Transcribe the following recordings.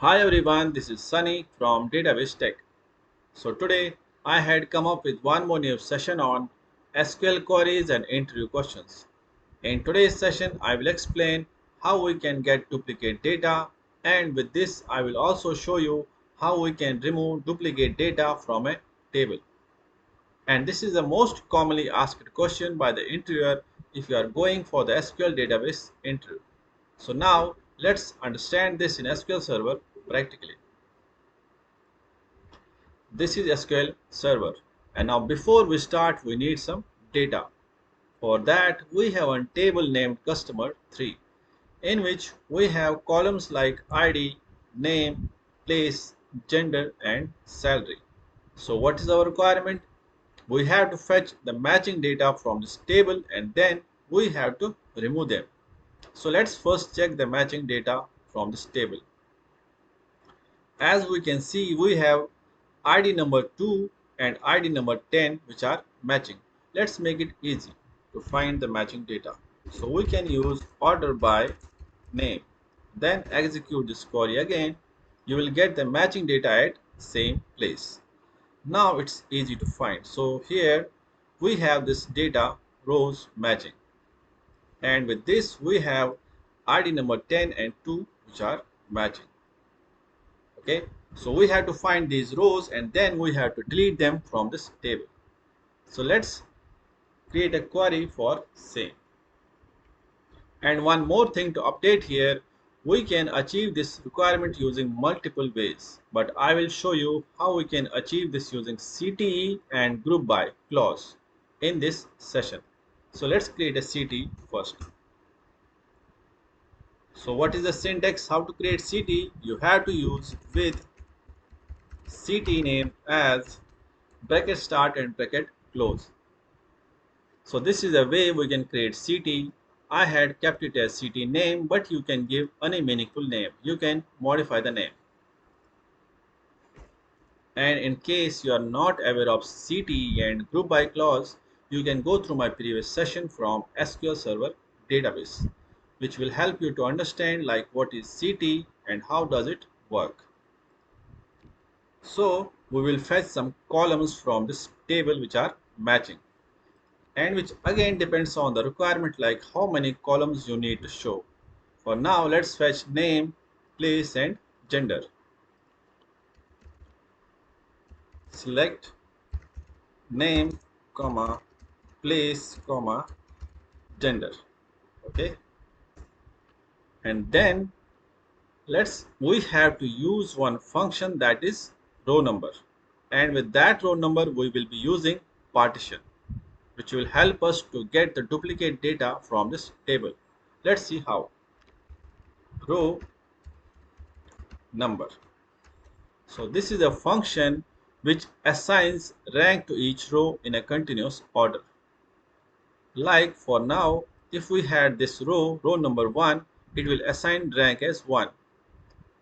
Hi everyone, this is Sunny from Database Tech. So today I had come up with one more new session on SQL queries and interview questions. In today's session I will explain how we can get duplicate data, and with this I will also show you how we can remove duplicate data from a table. And this is the most commonly asked question by the interviewer if you are going for the SQL database interview. So now let's understand this in SQL Server practically. This is SQL Server. And now before we start, we need some data. For that, we have a table named customer 3, in which we have columns like ID, name, place, gender, and salary. So what is our requirement? We have to fetch the matching data from this table and then we have to remove them. So let's first check the matching data from this table. As we can see, we have ID number 2 and ID number 10 which are matching. Let's make it easy to find the matching data. So we can use order by name. Then execute this query again. You will get the matching data at same place. Now it's easy to find. So here we have this data rows matching. And with this we have ID number 10 and 2 which are matching. Okay, so we have to find these rows and then we have to delete them from this table. So let's create a query for same. And one more thing to update here, we can achieve this requirement using multiple ways, but I will show you how we can achieve this using CTE and group by clause in this session. So let's create a CTE first. So what is the syntax? How to create CTE? You have to use with CTE name as bracket start and bracket close. So this is a way we can create CT. I had kept it as CT name, but you can give any meaningful name. You can modify the name. And in case you are not aware of CT and group by clause, you can go through my previous session from SQL Server database, which will help you to understand like what is CT and how does it work. So we will fetch some columns from this table which are matching, and which again depends on the requirement like how many columns you need to show. For now, let's fetch name, place and gender. Select name, comma, place, comma, gender. Okay, and then we have to use one function that is row number, and with that row number we will be using partition, which will help us to get the duplicate data from this table. Let's see how. Row number. So this is a function which assigns rank to each row in a continuous order. Like for now, if we had this row number 1, it will assign rank as 1.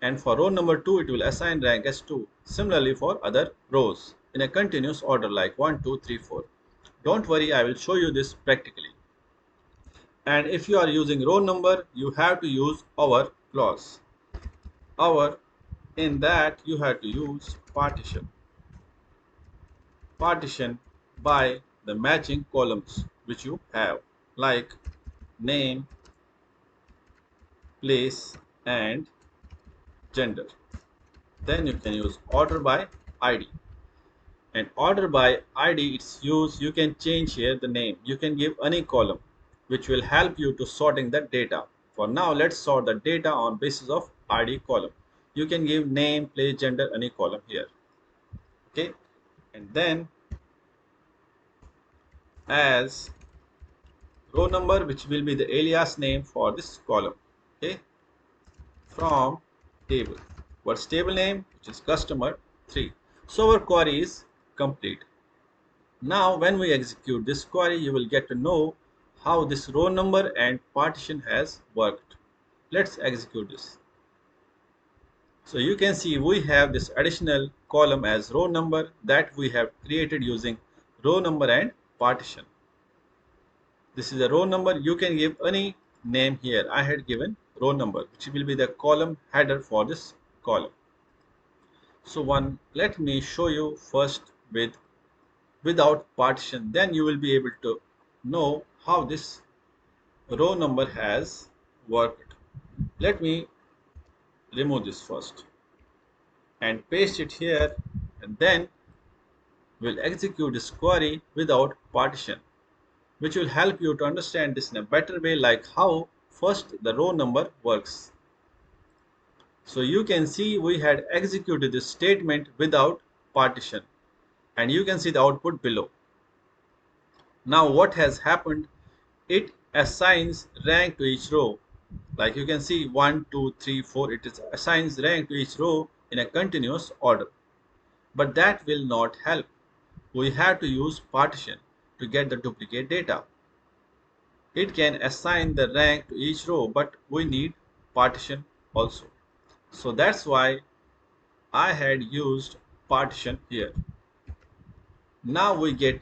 And for row number 2, it will assign rank as 2. Similarly for other rows in a continuous order like 1, 2, 3, 4. Don't worry, I will show you this practically. And if you are using row number, you have to use our clause. Our, in that you have to use partition. Partition by the matching columns which you have, like name, place and gender. Then you can use order by ID, and order by ID, its use, you can change here the name. You can give any column which will help you to sorting the data. For now, let's sort the data on basis of ID column. You can give name, place, gender, any column here. Okay, and then as row number, which will be the alias name for this column. Okay, from table. What's table name? Which is customer 3. So our query is complete. Now when we execute this query, you will get to know how this row number and partition has worked. Let's execute this. So you can see we have this additional column as row number that we have created using row number and partition. This is a row number. You can give any name here. I had given row number, which will be the column header for this column. So let me show you first without partition, then you will be able to know how this row number has worked. Let me remove this first and paste it here, and then we'll execute this query without partition, which will help you to understand this in a better way, like how first the row number works. So you can see we had executed this statement without partition, and you can see the output below. Now what has happened, it assigns rank to each row. Like you can see 1, 2, 3, 4, it assigns rank to each row in a continuous order. But that will not help. We have to use partition to get the duplicate data. It can assign the rank to each row, but we need partition also. So that's why I had used partition here. Now we get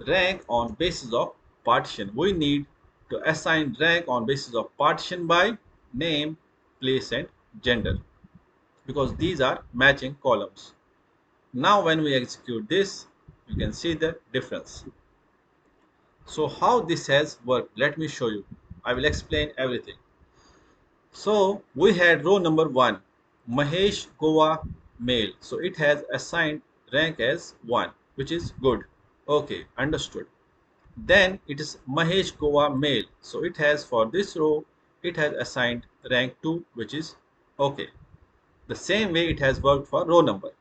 rank on basis of partition. We need to assign rank on basis of partition by name, place and gender, because these are matching columns. Now when we execute this, you can see the difference. So how this has worked, let me show you. I will explain everything. So we had row number 1, Mahesh Goa male. So it has assigned rank as 1, which is good. Okay, understood. Then it is Mahesh Goa male. So it has, for this row, it has assigned rank 2, which is okay. The same way it has worked for row number.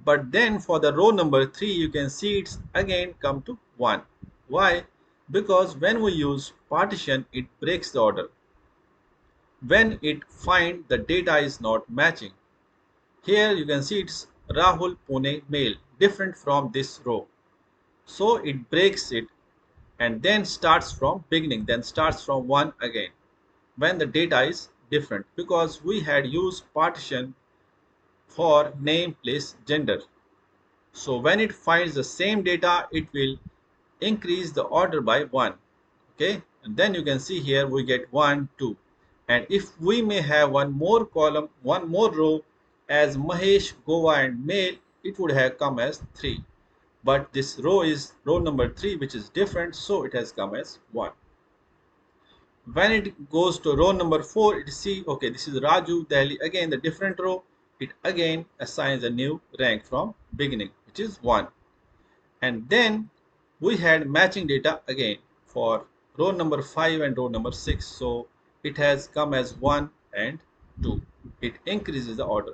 But then for the row number 3, you can see it's again come to 1. Why? Because when we use partition, it breaks the order. When it finds the data is not matching. Here you can see it's Rahul Pune male, different from this row. So it breaks it and then starts from beginning, then starts from 1 again when the data is different, because we had used partition for name, place, gender. So when it finds the same data, it will increase the order by 1. Okay, and then you can see here we get 1, 2. And if we may have one more column, one more row as Mahesh, Goa and male, it would have come as 3. But this row is row number 3, which is different, so it has come as 1. When it goes to row number 4, it see, okay, this is Raju, Delhi, again the different row, it again assigns a new rank from beginning, which is 1. And then we had matching data again for row number 5 and row number 6. So it has come as 1 and 2. It increases the order.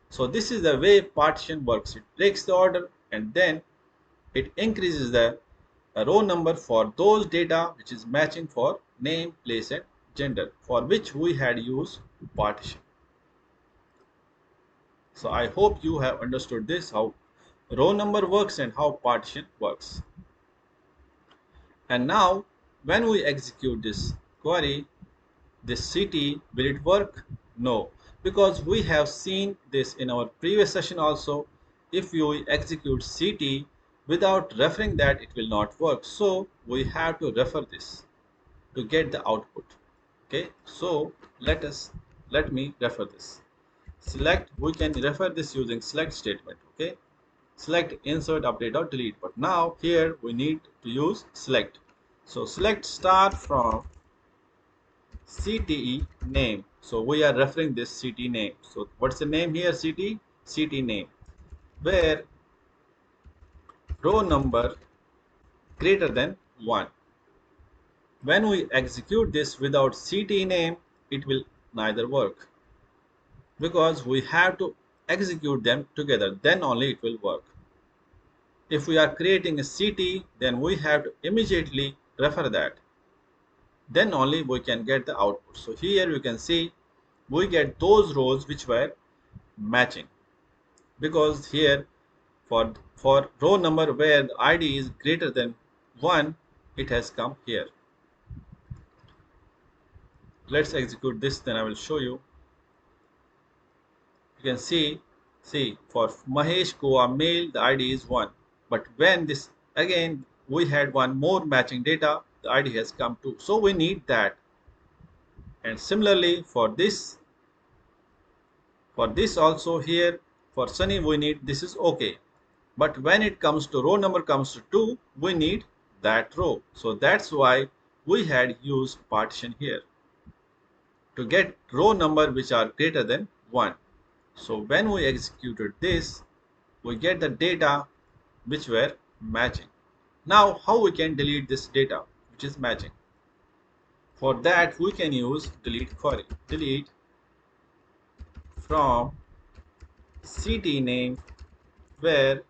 So this is the way partition works. It breaks the order and then it increases the row number for those data which is matching for name, place and gender, for which we had used partition. So I hope you have understood this, how row number works and how partition works. And now when we execute this query, this city, will it work? No, because we have seen this in our previous session also. If you execute city without referring that, it will not work. So we have to refer this to get the output. Okay, so let me refer this. Select, we can refer this using select statement. Okay, select, insert, update or delete. But now here we need to use select. So select star from CTE name. So we are referring this CT name. So what's the name here? CT name, where row number greater than 1. When we execute this without CT name, it will neither work, because we have to execute them together, then only it will work. If we are creating a CT, then we have to immediately refer that, then only we can get the output. So here you can see we get those rows which were matching, because here for row number where the ID is greater than 1, it has come here. Let's execute this, then I will show you. You can see for Mahesh Goa male the ID is 1, but when this again we had one more matching data, the ID has come 2, so we need that. And similarly for this For this also here, for Sunny we need this is okay. But when it comes to row number comes to 2, we need that row. So that's why we had used partition here to get row number which are greater than 1. So when we executed this, we get the data which were matching. Now how we can delete this data which is matching? For that we can use delete query. Delete from ct name where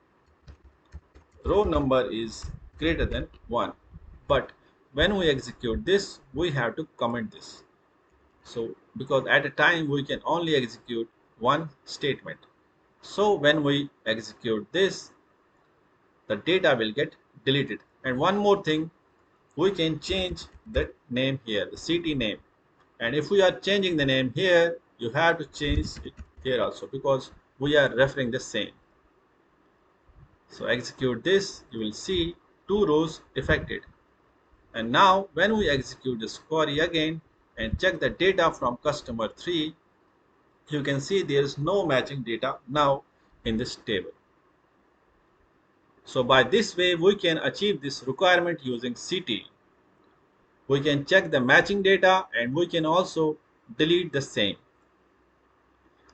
row number is greater than 1. But when we execute this, we have to comment this. So because at a time we can only execute one statement. So when we execute this, the data will get deleted. And one more thing, we can change the name here, the city name. And if we are changing the name here, you have to change it here also because we are referring the same. So execute this, you will see 2 rows affected. And now when we execute this query again and check the data from customer 3, you can see there is no matching data now in this table. So by this way we can achieve this requirement using CT. We can check the matching data and we can also delete the same.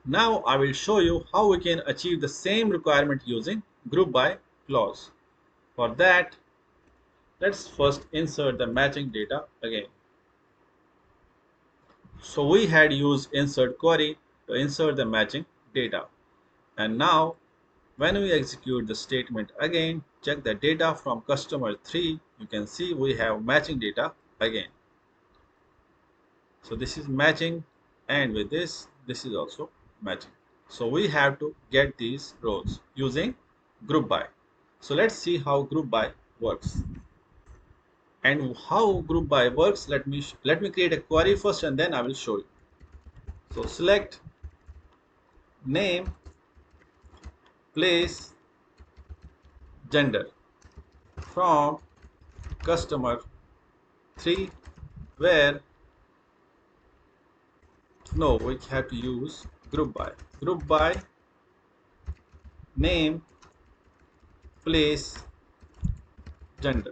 Now I will show you how we can achieve the same requirement using group by clause. For that, let's first insert the matching data again. So we had used insert query to insert the matching data. And now when we execute the statement again, check the data from customer 3, you can see we have matching data again. So this is matching, and with this is also matching. So we have to get these rows using group by. So let's see how group by works. And how group by works, let me create a query first and then I will show you. So select name, place, gender from customer 3 where no, we have to use group by name, place, gender.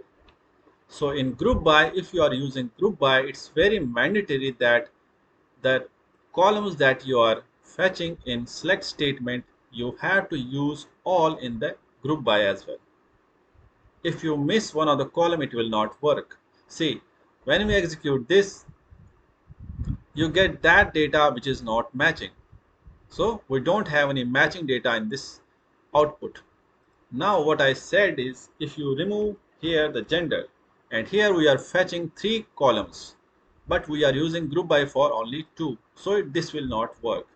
So in group by, if you are using group by, it's very mandatory that the columns that you are fetching in select statement, you have to use all in the group by as well. If you miss one of the column, it will not work. See, when we execute this, you get that data which is not matching. So we don't have any matching data in this output. Now what I said is if you remove here the gender and here we are fetching 3 columns but we are using group by for only 2, so this will not work.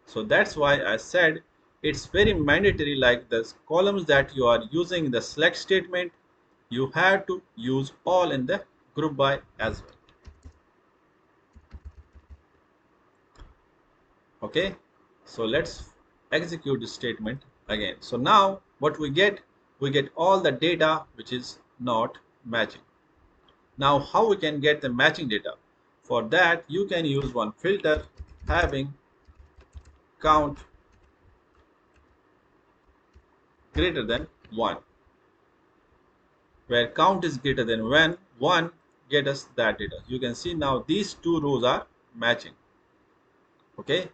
So that's why I said it's very mandatory, like the columns that you are using in the select statement, you have to use all in the group by as well. Okay, so let's execute this statement again. So now what we get all the data which is not matching. Now how we can get the matching data? For that you can use one filter having count greater than 1, where count is greater than 1 get us that data. You can see now these 2 rows are matching. Okay,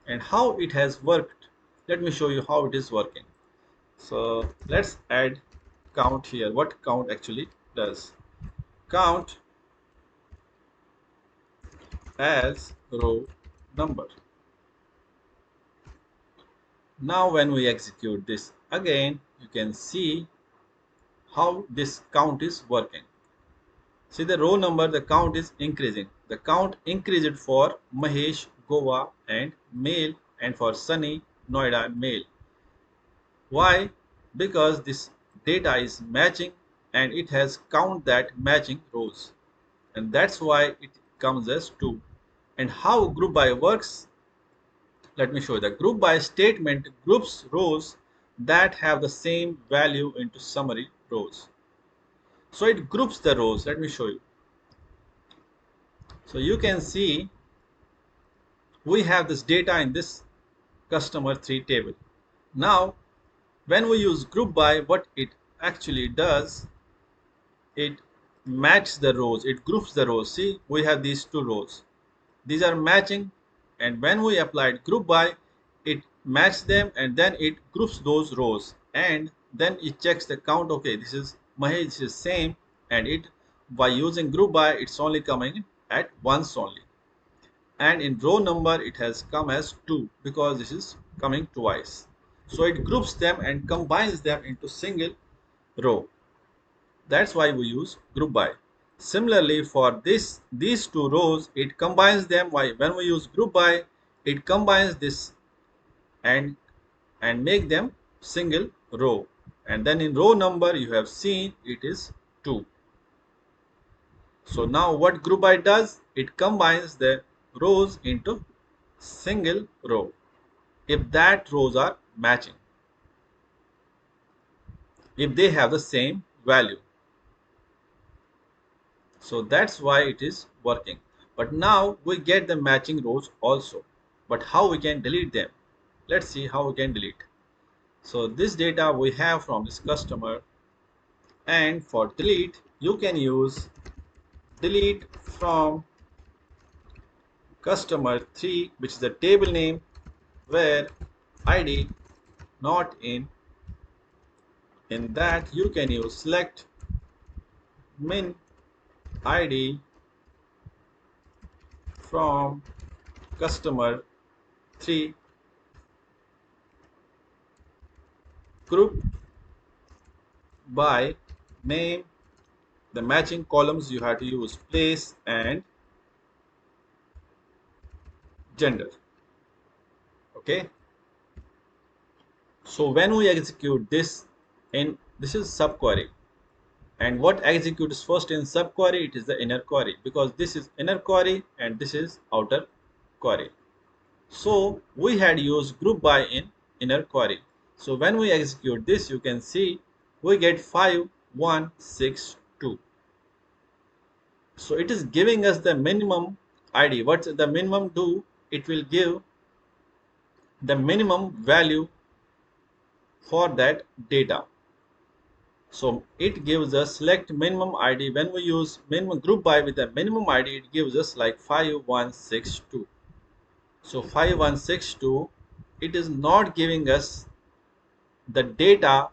and how it has worked, let me show you how it is working. So let's add count here. What count actually does? Count as row number. Now when we execute this again, you can see how this count is working. See the row number, the count is increasing. The count increased for Mahesh, Goa and male, and for Sunny, Noida, male. Why? Because this data is matching and it has count that matching rows. And that's why it comes as 2. And how group by works? Let me show you. The group by statement groups rows that have the same value into summary rows. So it groups the rows. Let me show you. So you can see we have this data in this customer 3 table. Now when we use group by, what it actually does, it matches the rows, it groups the rows. See, we have these two rows, these are matching, and when we applied group by, it matches them and then it groups those rows, and then it checks the count. Okay, this is Mahesh, this is same, and it, by using group by, it's only coming at once only, and in row number it has come as 2 because this is coming twice. So it groups them and combines them into single row. That's why we use group by. Similarly, for these two rows, it combines them. Why? When we use group by, it combines this and make them single row. And then in row number, you have seen it is 2. So now what group by does? It combines the rows into single row if that rows are matching, if they have the same value. So that's why it is working. But now we get the matching rows also. But how we can delete them? Let's see how we can delete. So this data we have from this customer, and for delete you can use delete from customer 3, which is the table name where id not in. In that you can use select min id from customer 3 group by name. The matching columns you have to use place and gender. Okay, so when we execute this, in this is subquery, and what executes first in subquery, it is the inner query, because this is inner query and this is outer query. So we had used group by in inner query. So when we execute this, you can see we get 5162. So it is giving us the minimum id. What's the minimum do? It will give the minimum value for that data. So it gives us select minimum id. When we use minimum group by with the minimum id, it gives us like 5162. So 5162, it is not giving us the data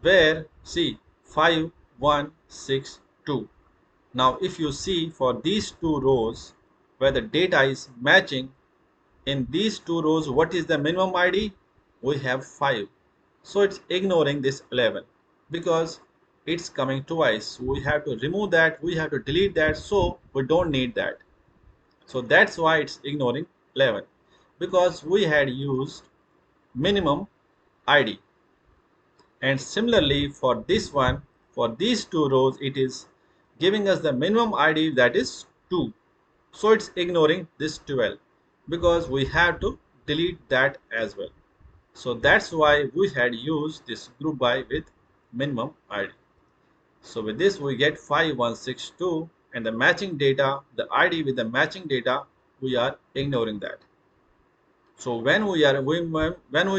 where, see, 5162. Now if you see for these two rows where the data is matching, in these two rows, what is the minimum id? We have 5. So it's ignoring this 11 because it's coming twice. So we have to remove that, we have to delete that, so we don't need that. So that's why it's ignoring 11, because we had used minimum id. And similarly for this one, for these two rows, it is giving us the minimum id, that is 2. So it's ignoring this 12 because we have to delete that as well. So that's why we had used this group by with minimum id. So with this we get 5162, and the matching data, the id with the matching data, we are ignoring that. So when we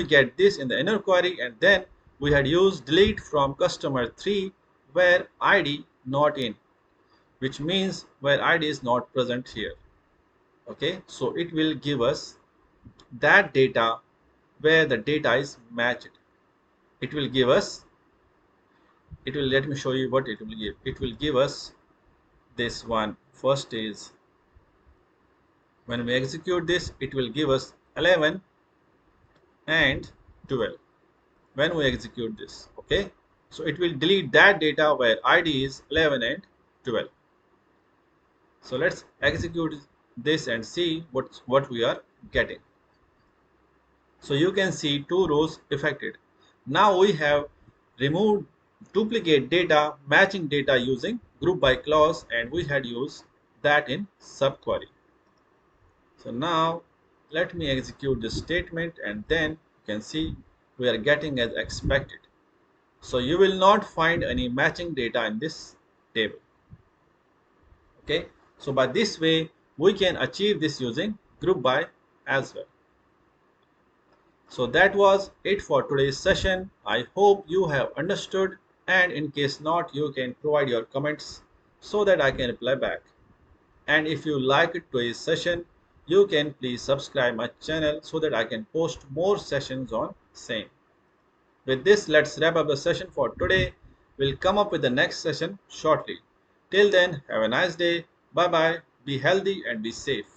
get this in the inner query, and then we had used delete from customer 3 where id not in, which means where id is not present here. Okay, so it will give us that data where the data is matched. It will give us, it will, let me show you what it will give. It will give us this one. First is when we execute this, it will give us 11 and 12 when we execute this. Okay, so it will delete that data where id is 11 and 12. So let's execute this and see what we are getting. So you can see two rows affected. Now we have removed duplicate data, matching data using group by clause, and we had used that in subquery. So now let me execute this statement, and then you can see we are getting as expected. So you will not find any matching data in this table. Okay, so by this way we can achieve this using group by as well. So that was it for today's session. I hope you have understood, and in case not, you can provide your comments so that I can reply back. And if you liked today's session, you can please subscribe my channel so that I can post more sessions on same. With this, let's wrap up the session for today. We'll come up with the next session shortly. Till then, have a nice day. Bye bye. Be healthy and be safe.